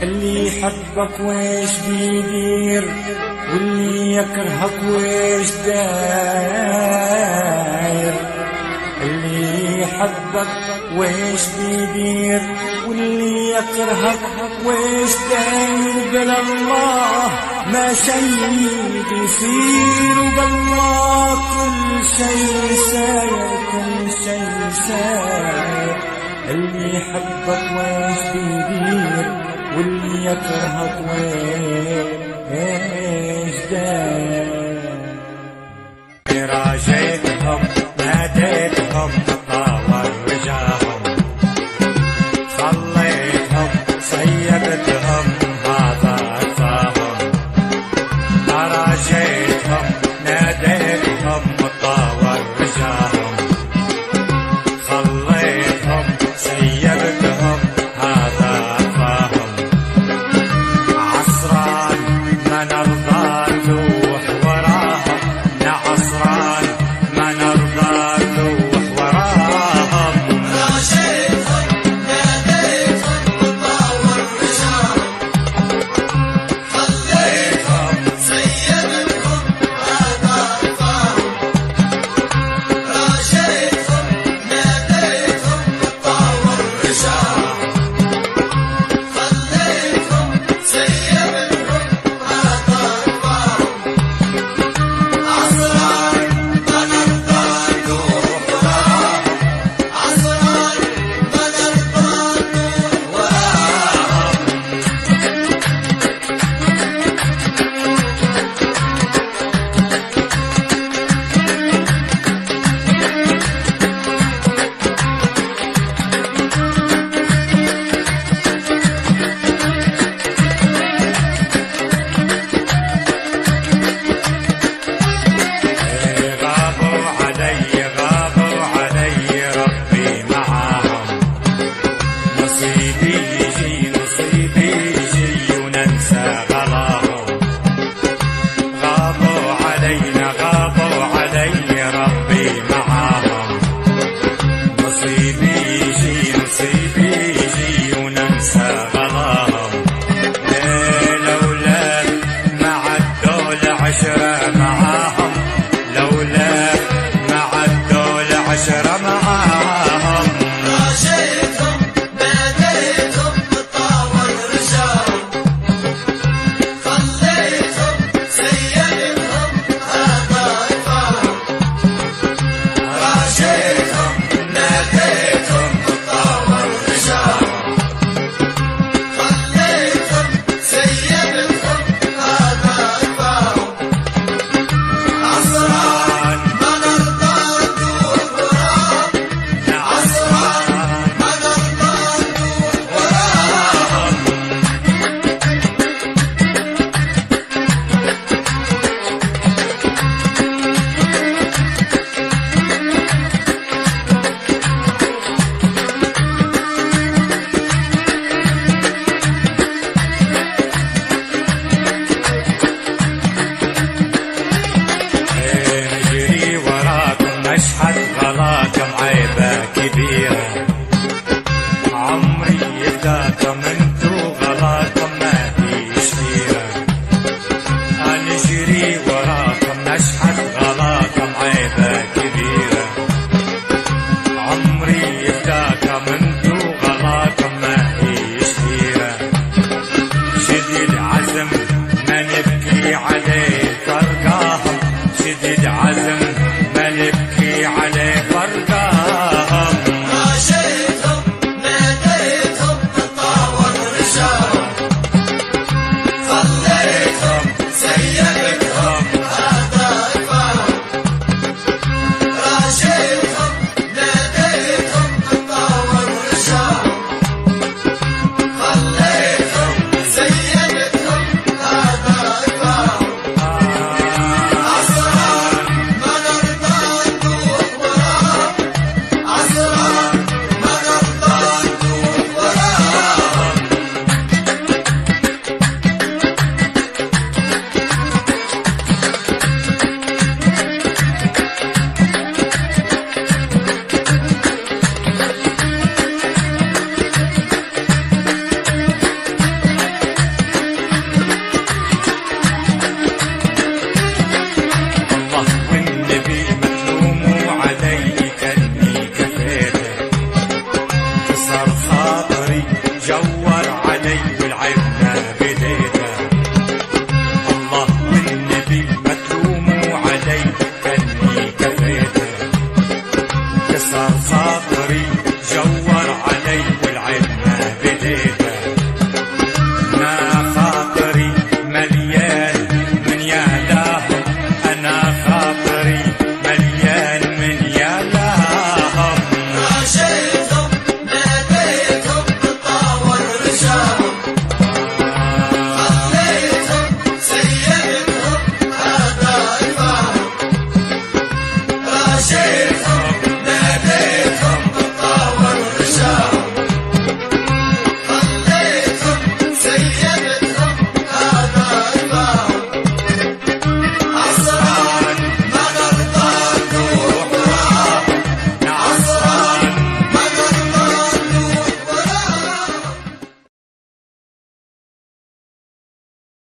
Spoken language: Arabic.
اللي يحبك ويش بيدير واللي يكرهك ويش داير. اللي يحبك ويش بيدير واللي يكرهك ويش داير. بلا الله ما شي بيصير وبالله كل شي ساير كل شي ساير. اللي يحبك ويش بيدير واللي يكرهك ويش داير. راجيتهم ناديتهم طاول وجاهم خليتهم سيبتهم هذا فاهم. راجيتهم ناديتهم طاول وجاهم خليتهم سيبتهم هذا فاهم. عصران ما نرضى نروح وراهم عصران ما نرضى نروح وراهم. راجيتهم ناديتهم وطاول وجاهم خليتهم سيبتهم هذا فاهم. راجيتهم ناديتهم وطاول وجاهم خليتهم سيبتهم هذا فاهم. عصران ما نرضى نروح وراهم عصران ما نرضى نروح وراهم. غابوا علي ربي معاهم. نصيبي يجي وننسى غلاهم. غابوا علي ربي معاهم. نصيبي يجي وننسى غلاهم. لولا ما عدوا العشرة معاهم لولا ما عدوا العشرة معاهم. راجيتهم ناديتهم طاول رجاهم خليتهم سيبتهم هذا فاهم. راجيتهم ناديتهم طاول رجاهم خليتهم سيبتهم هذا فاهم. عصران ما نرضى نروح وراهم عصران ما نرضى نروح وراهم. نجري وراكم نشحت غلاكم عيبة كبيرة. عمري يفداكم انتو غلاكم ما فيش حيرة. نجري وراكم نشحت غلاكم عيبة كبيرة. عمري يفداكم انتو غلاكم ما فيش حيرة. شديد عزم ما نبكي عليه فرقاهم. شديد عزم ما نبكي عليه فرقاهم. نادي